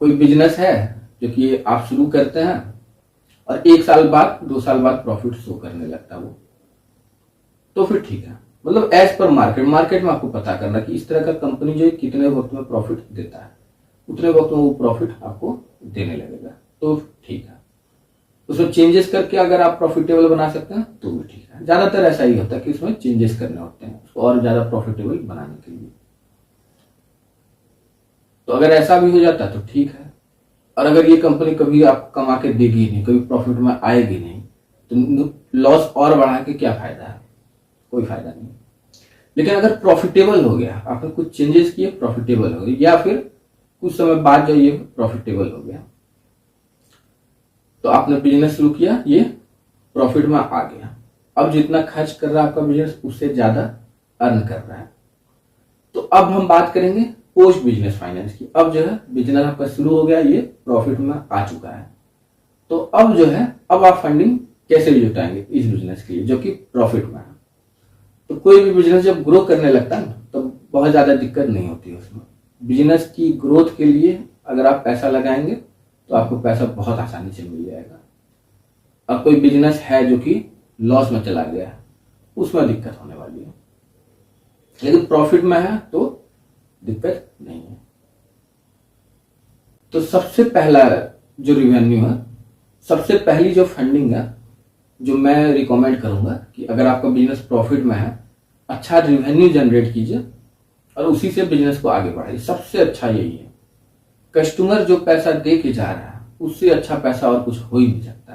कोई बिजनेस है जो कि आप शुरू करते हैं और 1 साल बाद 2 साल बाद प्रॉफिट शो करने लगता है वो, तो फिर ठीक है। मतलब एज पर मार्केट में आपको पता करना कि इस तरह का कंपनी जो है कितने वक्त में प्रॉफिट देता है, उतने वक्त में वो प्रॉफिट आपको देने लगेगा, तो ठीक है। उसमें चेंजेस करके अगर आप प्रॉफिटेबल बना सकते हैं तो भी ठीक है। ज्यादातर ऐसा ही होता है कि इसमें चेंजेस करने होते हैं उसको और ज्यादा प्रॉफिटेबल बनाने के लिए। तो अगर ऐसा भी हो जाता है तो ठीक है। और अगर ये कंपनी कभी आपको कमा के देगी नहीं, कभी प्रॉफिट में आएगी नहीं, तो लॉस और बढ़ा के क्या फायदा है, कोई फायदा नहीं। लेकिन अगर प्रॉफिटेबल हो गया, आपने कुछ चेंजेस किए, प्रॉफिटेबल हो गया, या फिर कुछ समय बाद जो ये प्रॉफिटेबल हो गया, तो आपने बिजनेस शुरू किया, ये प्रॉफिट में आ गया, अब जितना खर्च कर रहा है आपका बिजनेस उससे ज्यादा अर्न कर रहा है। तो अब हम बात करेंगे पोस्ट बिजनेस फाइनेंस की। अब जो है बिजनेस आपका शुरू हो गया, ये प्रॉफिट में आ चुका है, तो अब जो है अब आप फंडिंग कैसे जुटाएंगे इस बिजनेस के लिए जो कि प्रॉफिट में है। तो कोई भी बिजनेस जब ग्रो करने लगता है तो बहुत ज्यादा दिक्कत नहीं होती है उसमें। बिजनेस की ग्रोथ के लिए अगर आप पैसा लगाएंगे तो आपको पैसा बहुत आसानी से मिल जाएगा। अब कोई बिजनेस है जो कि लॉस में चला गया, उसमें दिक्कत होने वाली है, लेकिन प्रॉफिट में है तो दिक्कत नहीं है। तो सबसे पहला जो रिवेन्यू है, सबसे पहली जो फंडिंग है जो मैं रिकमेंड करूंगा कि अगर आपका बिजनेस प्रॉफिट में है, अच्छा रिवेन्यू जनरेट कीजिए और उसी से बिजनेस को आगे बढ़ाइए। सबसे अच्छा यही है। कस्टमर जो पैसा दे के जा रहा है उससे अच्छा पैसा और कुछ हो ही नहीं सकता।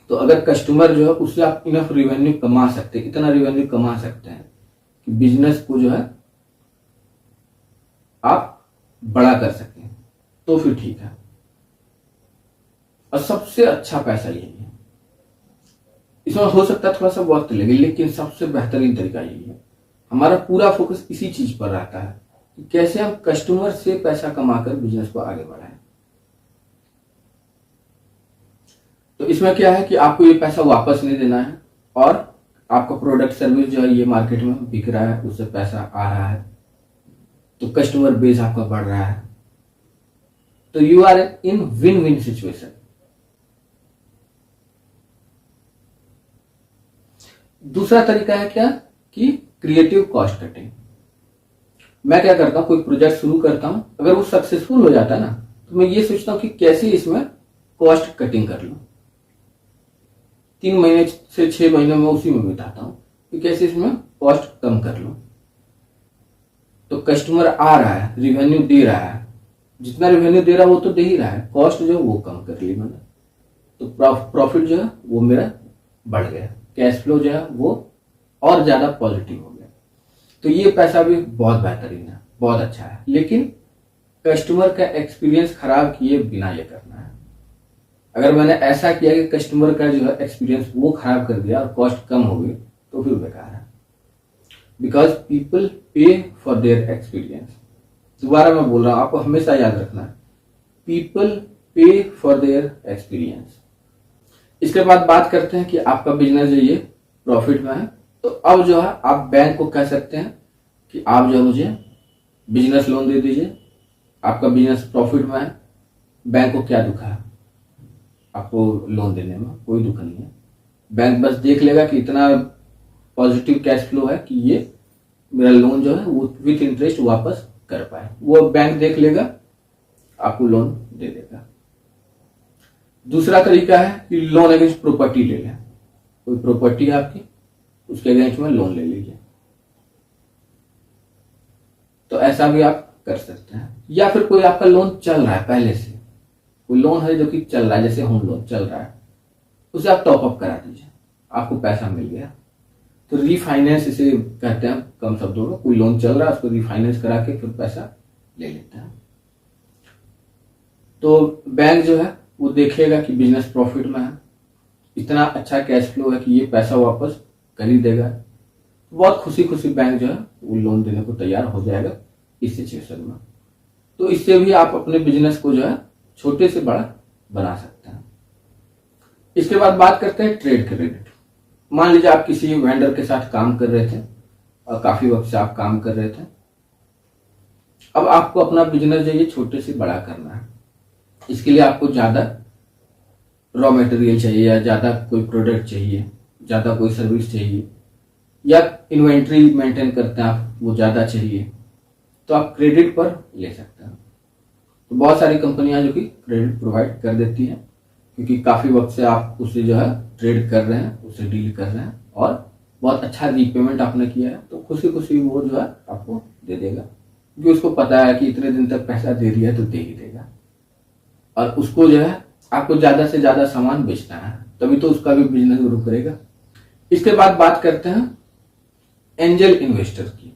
तो अगर कस्टमर जो है उससे आप इनफ रिवेन्यू कमा सकते हैं, इतना रिवेन्यू कमा सकते हैं कि बिजनेस को जो है आप बड़ा कर सकें, तो फिर ठीक है। और सबसे अच्छा पैसा यही है। इसमें हो सकता है थोड़ा सा वक्त लगे, लेकिन सबसे बेहतरीन तरीका यही है। हमारा पूरा फोकस इसी चीज पर रहता है कि कैसे हम कस्टमर से पैसा कमाकर बिजनेस को आगे बढ़ाएं। तो इसमें क्या है कि आपको ये पैसा वापस नहीं देना है और आपका प्रोडक्ट सर्विस जो है ये मार्केट में बिक रहा है, उससे पैसा आ रहा है, तो कस्टमर बेस आपका बढ़ रहा है। तो you are in win win situation. दूसरा तरीका है क्या कि क्रिएटिव कॉस्ट कटिंग। मैं क्या करता हूं, कोई प्रोजेक्ट शुरू करता हूं, अगर वो सक्सेसफुल हो जाता है ना, तो मैं ये सोचता हूं कि कैसे इसमें कॉस्ट कटिंग कर लूं। 3 महीने से 6 महीने में उसी में बिताता हूं कि कैसे इसमें कॉस्ट कम कर लूं। तो कस्टमर आ रहा है, रिवेन्यू दे रहा है, जितना रिवेन्यू दे रहा है वो तो दे ही रहा है, कॉस्ट जो है वो कम कर ली मैंने, तो प्रॉफिट जो है वो मेरा बढ़ गया, कैश फ्लो जो है वो और ज्यादा पॉजिटिव हो गया। तो ये पैसा भी बहुत बेहतरीन है, बहुत अच्छा है। लेकिन कस्टमर का एक्सपीरियंस खराब किए बिना ये करना है। अगर मैंने ऐसा किया कि कस्टमर का जो है एक्सपीरियंस वो खराब कर दिया और कॉस्ट कम हो गई, तो फिर बेकार है। बिकॉज पीपल पे फॉर देयर एक्सपीरियंस। दोबारा मैं बोल रहा हूं, आपको हमेशा याद रखना है, पीपल पे फॉर देयर एक्सपीरियंस। इसके बाद बात करते हैं कि आपका बिजनेस जो ये प्रॉफिट में है, तो अब जो है आप बैंक को कह सकते हैं कि आप जो मुझे बिजनेस लोन दे दीजिए। आपका बिजनेस प्रॉफिट में है, बैंक को क्या दुख है आपको लोन देने में, कोई दुख नहीं है। बैंक बस देख लेगा कि इतना पॉजिटिव कैश फ्लो है कि ये मेरा लोन जो है वो विथ इंटरेस्ट वापस कर पाए, वो बैंक देख लेगा, आपको लोन दे देगा। दूसरा तरीका है कि लोन अगेंस्ट प्रॉपर्टी ले लें। कोई प्रॉपर्टी है आपकी, उसके अगेंस्ट में लोन ले लीजिए, तो ऐसा भी आप कर सकते हैं। या फिर कोई आपका लोन चल रहा है पहले से, कोई लोन है जो कि चल रहा है, जैसे होम लोन चल रहा है, उसे आप टॉप अप करा दीजिए, आपको पैसा मिल गया। तो रीफाइनेंस इसे कहते हैं कम शब्दों में। कोई लोन चल रहा है उसको रीफाइनेंस करा के फिर पैसा ले लेते हैं। तो बैंक जो है वो देखेगा कि बिजनेस प्रॉफिट में है, इतना अच्छा कैश फ्लो है कि ये पैसा वापस कर ही देगा, बहुत खुशी खुशी बैंक जो है वो लोन देने को तैयार हो जाएगा इस सिचुएशन में। तो इससे भी आप अपने बिजनेस को जो है छोटे से बड़ा बना सकते हैं। इसके बाद बात करते हैं ट्रेड क्रेडिट। मान लीजिए आप किसी वेंडर के साथ काम कर रहे थे और काफी वक्त से आप काम कर रहे थे, अब आपको अपना बिजनेस जो ये छोटे से बड़ा करना है। इसके लिए आपको ज्यादा रॉ मटेरियल चाहिए, या ज्यादा कोई प्रोडक्ट चाहिए, ज्यादा कोई सर्विस चाहिए, या इन्वेंट्री मेंटेन करते हैं आप, वो ज्यादा चाहिए, तो आप क्रेडिट पर ले सकते हैं। तो बहुत सारी कंपनियां जो कि क्रेडिट प्रोवाइड कर देती हैं, क्योंकि काफी वक्त से आप उससे जो है ट्रेड कर रहे हैं, उससे डील कर रहे हैं और बहुत अच्छा रीपेमेंट आपने किया है, तो खुशी खुशी वो जो है आपको दे देगा, क्योंकि उसको पता है कि इतने दिन तक पैसा दे दिया तो दे ही देगा। और उसको जो है आपको ज्यादा से ज्यादा सामान बेचना है, तभी तो उसका भी बिजनेस ग्रो करेगा। इसके बाद बात करते हैं एंजल इन्वेस्टर की।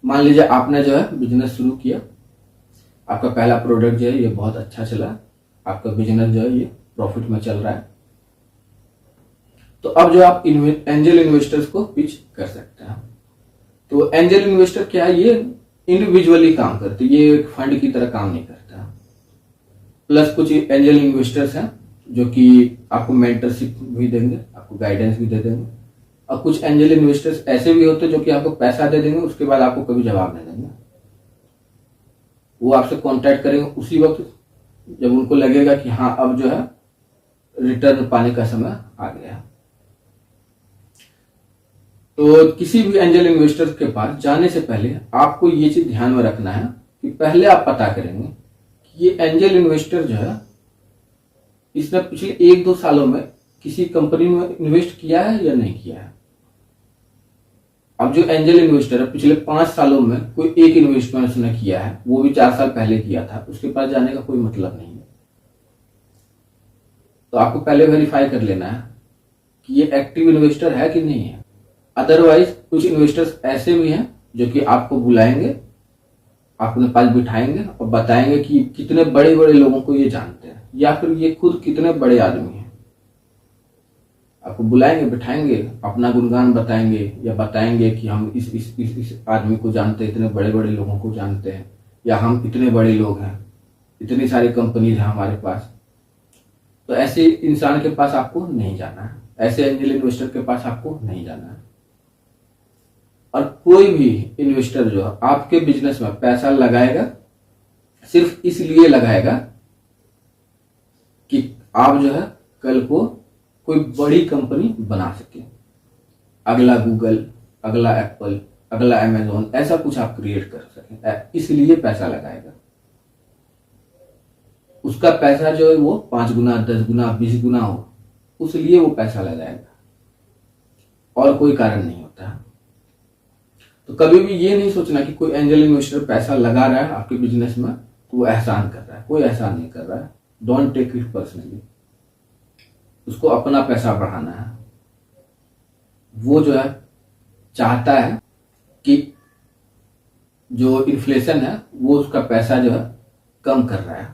मान लीजिए आपने जो है बिजनेस शुरू किया, आपका पहला प्रोडक्ट जो है ये बहुत अच्छा चला, आपका बिजनेस जो है ये प्रॉफिट में चल रहा है, तो अब जो आप एंजल इन्वेस्टर्स को पिच कर सकते हैं। तो एंजल इन्वेस्टर क्या है, ये इंडिविजुअली काम करते, ये एक फंड की तरह काम नहीं करता। प्लस कुछ एंजल इन्वेस्टर्स हैं जो कि आपको मेंटरशिप भी देंगे, आपको गाइडेंस भी दे देंगे, और कुछ एंजल इन्वेस्टर्स ऐसे भी होते हैं जो कि आपको पैसा दे देंगे, उसके बाद आपको कभी जवाब नहीं देंगे। वो आपसे कांटेक्ट करेंगे उसी वक्त जब उनको लगेगा कि हाँ अब जो है रिटर्न पाने का समय आ गया। तो किसी भी एंजल इन्वेस्टर के पास जाने से पहले आपको ये चीज ध्यान में रखना है कि पहले आप पता करेंगे कि ये एंजल इन्वेस्टर जो है इसने पिछले 1-2 सालों में किसी कंपनी में इन्वेस्ट किया है या नहीं किया है। अब जो एंजल इन्वेस्टर है पिछले 5 सालों में कोई एक इन्वेस्टमेंट उसने किया है, वो भी 4 साल पहले किया था, उसके पास जाने का कोई मतलब नहीं है। तो आपको पहले वेरीफाई कर लेना है कि ये एक्टिव इन्वेस्टर है कि नहीं है। अदरवाइज कुछ इन्वेस्टर्स ऐसे भी हैं जो कि आपको बुलाएंगे, अपने पास बिठाएंगे और बताएंगे कि कितने बड़े बड़े लोगों को ये जानते हैं या फिर ये खुद कितने बड़े आदमी हैं। आपको बुलाएंगे, बिठाएंगे, अपना गुणगान बताएंगे या बताएंगे कि हम इस आदमी को जानते हैं, इतने बड़े बड़े लोगों को जानते हैं, या हम इतने बड़े लोग हैं, इतनी सारी कंपनीज हैं हमारे पास। तो ऐसे इंसान के पास आपको नहीं जाना है, ऐसे एंजल इन्वेस्टर के पास आपको नहीं जाना है। और कोई भी इन्वेस्टर जो आपके बिजनेस में पैसा लगाएगा सिर्फ इसलिए लगाएगा कि आप जो है कल को कोई बड़ी कंपनी बना सके, अगला गूगल, अगला एप्पल, अगला अमेज़न, ऐसा कुछ आप क्रिएट कर सकें, इसलिए पैसा लगाएगा। उसका पैसा जो है वो 5 गुना, 10 गुना, 20 गुना हो, उसलिए वो पैसा लगाएगा, और कोई कारण नहीं होता। तो कभी भी ये नहीं सोचना कि कोई एंजल इन्वेस्टर पैसा लगा रहा है आपके बिजनेस में तो वो एहसान कर रहा है। कोई एहसान नहीं कर रहा है। Don't take it personally. उसको अपना पैसा बढ़ाना है। वो जो है चाहता है कि जो इन्फ्लेशन है वो उसका पैसा जो है कम कर रहा है,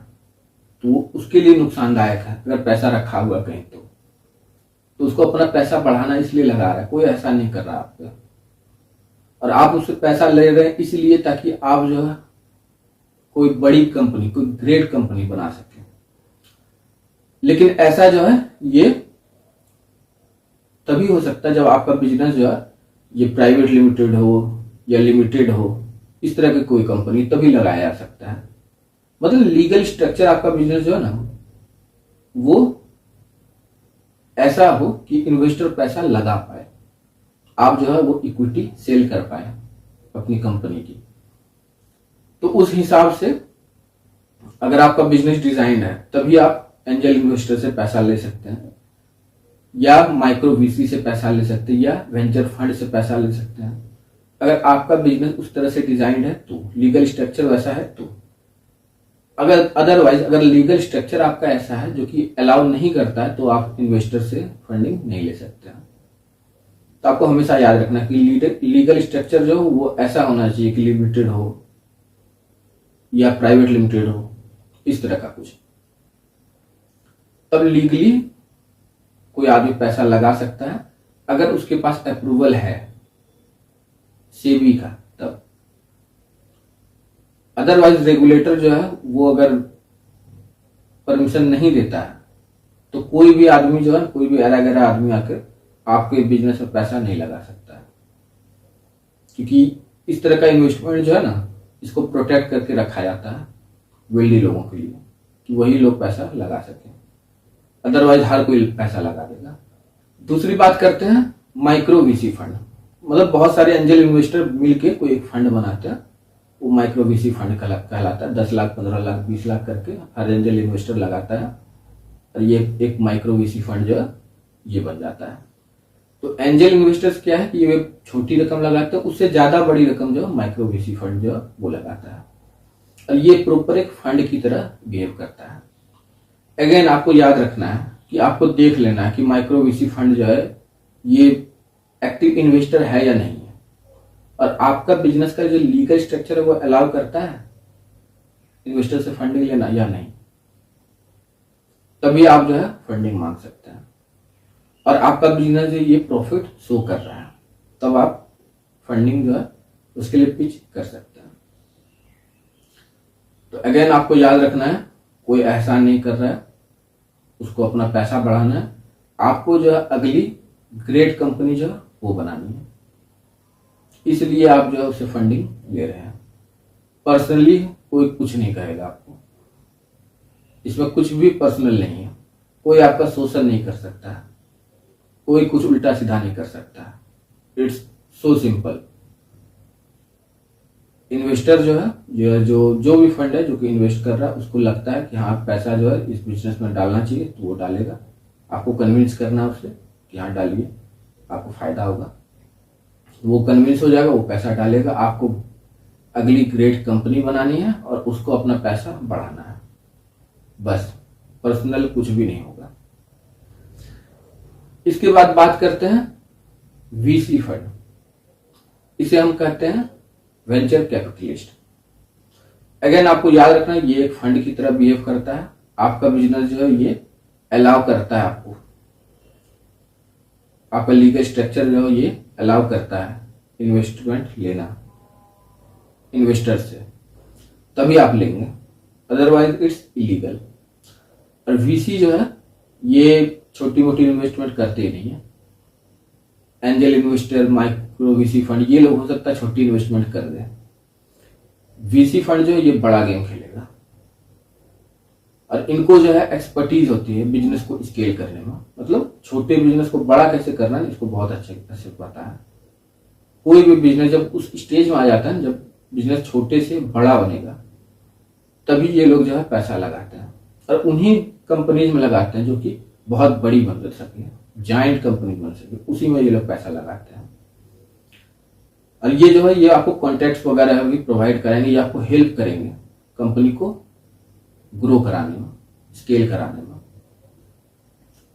तो उसके लिए नुकसानदायक है अगर पैसा रखा हुआ कहीं। तो उसको अपना पैसा बढ़ाना इसलिए लगा रहा है, कोई ऐसा नहीं कर रहा आप पे। और आप उससे पैसा ले रहे हैं इसलिए ताकि आप जो है कोई बड़ी कंपनी, कोई ग्रेट कंपनी बना सके। लेकिन ऐसा जो है ये तभी हो सकता है जब आपका बिजनेस जो है ये प्राइवेट लिमिटेड हो या लिमिटेड हो, इस तरह की कोई कंपनी, तभी लगाया जा सकता है। मतलब लीगल स्ट्रक्चर आपका बिजनेस जो है ना वो ऐसा हो कि इन्वेस्टर पैसा लगा पाए, आप जो है वो इक्विटी सेल कर पाए अपनी कंपनी की। तो उस हिसाब से अगर आपका बिजनेस डिजाइन है तभी आप एंजल इन्वेस्टर से पैसा ले सकते हैं, या माइक्रो वीसी से पैसा ले सकते हैं, या वेंचर फंड से पैसा ले सकते हैं। अगर आपका बिजनेस उस तरह से डिजाइन है तो, लीगल स्ट्रक्चर वैसा है तो। अगर अदरवाइज अगर लीगल स्ट्रक्चर आपका ऐसा है जो कि अलाउ नहीं करता है तो आप इन्वेस्टर से फंडिंग नहीं ले सकते हैं। तो आपको हमेशा याद रखना कि लीगल स्ट्रक्चर जो वो ऐसा होना चाहिए कि लिमिटेड हो या प्राइवेट लिमिटेड हो, इस तरह का कुछ। तब लीगली कोई आदमी पैसा लगा सकता है अगर उसके पास अप्रूवल है सेबी का तब। अदरवाइज रेगुलेटर जो है वो अगर परमिशन नहीं देता है तो कोई भी आदमी जो है, कोई भी ऐरा गैरा आदमी आकर आपके बिजनेस में पैसा नहीं लगा सकता है। क्योंकि इस तरह का इन्वेस्टमेंट जो है ना इसको प्रोटेक्ट करके रखा जाता है वेल्दी लोगों के लिए कि वही लोग पैसा लगा सकें, अदरवाइज हर कोई पैसा लगा देगा। दूसरी बात करते हैं माइक्रो वीसी फंड। मतलब बहुत सारे एंजल इन्वेस्टर मिलके कोई एक फंड बनाते हैं, वो माइक्रो वीसी फंड कहलाता है। 10 लाख, 15 लाख, 20 लाख करके हर एंजल इन्वेस्टर लगाता है और ये एक माइक्रो वीसी फंड जो है ये बन जाता है। तो एंजल इन्वेस्टर्स क्या है कि ये छोटी रकम लगाते हैं, उससे ज्यादा बड़ी रकम जो माइक्रो वीसी फंड जो है वो लगाता है और ये प्रॉपर एक फंड की तरह बिहेव करता है। अगेन आपको याद रखना है कि आपको देख लेना है कि माइक्रो वीसी फंड जो है ये एक्टिव इन्वेस्टर है या नहीं है, और आपका बिजनेस का जो लीगल स्ट्रक्चर है वो अलाउ करता है इन्वेस्टर से फंडिंग लेना या नहीं। तभी आप जो है फंडिंग मांग सकते हैं और आपका बिजनेस ये प्रॉफिट शो कर रहा है, तब आप फंडिंग जो है उसके लिए पिच कर सकते हैं। तो अगेन आपको याद रखना है कोई एहसान नहीं कर रहा है, उसको अपना पैसा बढ़ाना है। आपको जो है अगली ग्रेट कंपनी जो है वो बनानी है, इसलिए आप जो है उससे फंडिंग ले रहे हैं। पर्सनली कोई कुछ नहीं कहेगा आपको, इसमें कुछ भी पर्सनल नहीं है। कोई आपका शोषण नहीं कर सकता है, कोई कुछ उल्टा सीधा नहीं कर सकता है। It's so simple. इन्वेस्टर जो है जो भी फंड है जो कि इन्वेस्ट कर रहा है उसको लगता है कि हाँ पैसा जो है इस बिजनेस में डालना चाहिए, तो वो डालेगा। आपको कन्विंस करना है उससे कि हाँ डालिए, आपको फायदा होगा। वो कन्विंस हो जाएगा, वो पैसा डालेगा। आपको अगली ग्रेट कंपनी बनानी है और उसको अपना पैसा बढ़ाना है, बस। पर्सनल कुछ भी नहीं होगा। इसके बाद बात करते हैं वीसी फंड। इसे हम कहते हैं वेंचर कैपिटलिस्ट। अगेन आपको याद रखना है ये एक फंड की तरह बिहेव करता है। आपका बिजनेस जो है ये अलाउ करता है आपको, आपका लीगल स्ट्रक्चर जो है ये अलाउ करता है इन्वेस्टमेंट लेना इन्वेस्टर से, तभी आप लेंगे, अदरवाइज इट्स इलीगल। और वीसी जो है ये छोटी मोटी इन्वेस्टमेंट करते ही नहीं है। Angel investor, micro VC fund, ये लोग हो सकता है छोटी इन्वेस्टमेंट कर दें। वीसी फंड जो है ये बड़ा गेम खेलेगा और इनको जो है एक्सपर्टीज होती है बिजनेस को स्केल करने में। मतलब छोटे बिजनेस को बड़ा कैसे करना है इसको बहुत अच्छे से पता है। कोई भी बिजनेस जब उस स्टेज में आ जाता है, जब बिजनेस छोटे से बड़ा बनेगा, तभी ये लोग जो है पैसा लगाते हैं और उन्हीं कंपनीज में लगाते हैं जो कि बहुत बड़ी बन सके, जायंट कंपनी बन सके, उसी में ये लोग पैसा लगाते हैं। और ये जो है ये आपको कॉन्टैक्ट्स वगैरह भी प्रोवाइड करेंगे, ये आपको हेल्प करेंगे कंपनी को ग्रो कराने में, स्केल कराने में।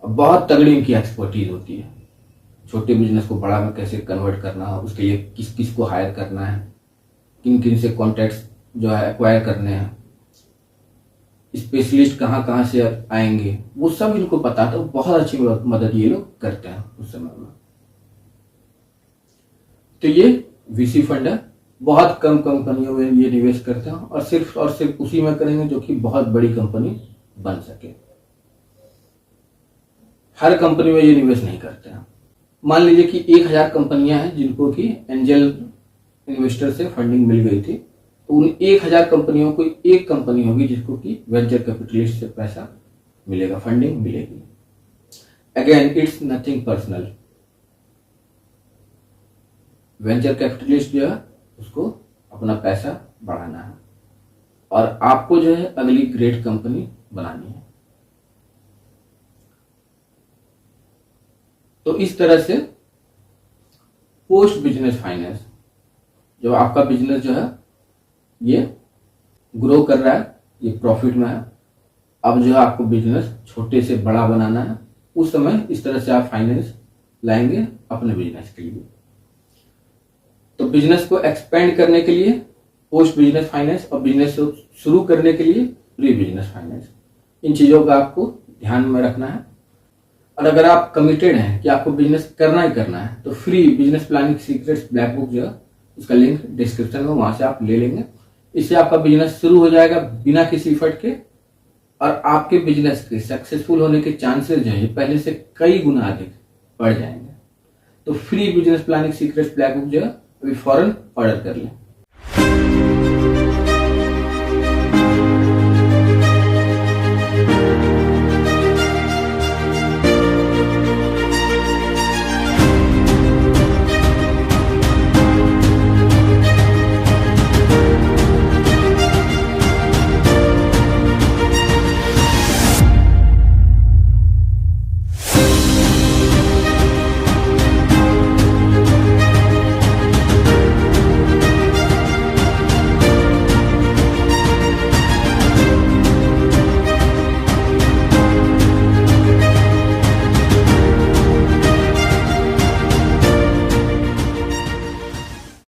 और बहुत तगड़ी इनकी एक्सपर्टीज होती है। छोटे बिजनेस को बड़ा में कैसे कन्वर्ट करना है, उसके लिए किस किस को हायर करना है, किन किन से कॉन्टैक्ट्स जो है एक्वायर करने हैं, स्पेशलिस्ट कहाँ कहाँ से आएंगे, वो सब इनको पता था। बहुत अच्छी मदद ये लोग करते हैं उस समय में। तो ये वीसी फंड है, बहुत कम कंपनियों में ये निवेश करते हैं और सिर्फ उसी में करेंगे जो कि बहुत बड़ी कंपनी बन सके। हर कंपनी में ये निवेश नहीं करते हैं। मान लीजिए कि 1000 कंपनियां हैं जिनको कि एंजल इन्वेस्टर से फंडिंग मिल गई थी, तो उन 1000 कंपनियों को एक कंपनी होगी जिसको कि वेंचर कैपिटलिस्ट से पैसा मिलेगा, फंडिंग मिलेगी। Again it's nothing personal. Venture capitalist जो है उसको अपना पैसा बढ़ाना है और आपको जो है अगली ग्रेट कंपनी बनानी है। तो इस तरह से पोस्ट बिजनेस फाइनेंस, जब आपका बिजनेस जो है ये ग्रो कर रहा है, ये प्रॉफिट में है, अब जो है आपको बिजनेस छोटे से बड़ा बनाना है, उस समय इस तरह से आप फाइनेंस लाएंगे अपने बिजनेस के लिए। तो बिजनेस को एक्सपेंड करने के लिए पोस्ट बिजनेस फाइनेंस और बिजनेस शुरू करने के लिए प्री बिजनेस फाइनेंस, इन चीजों का आपको ध्यान में रखना है। और अगर आप कमिटेड हैं कि आपको बिजनेस करना ही करना है, तो free business planning secrets black book जो है उसका लिंक डिस्क्रिप्शन में, वहां से आप ले लेंगे। इससे आपका बिजनेस शुरू हो जाएगा बिना किसी एफर्ट के और आपके बिजनेस के सक्सेसफुल होने के चांसेस जो है पहले से कई गुना अधिक बढ़ जाएंगे। तो free business planning secrets black book जो है अभी फौरन ऑर्डर कर लें।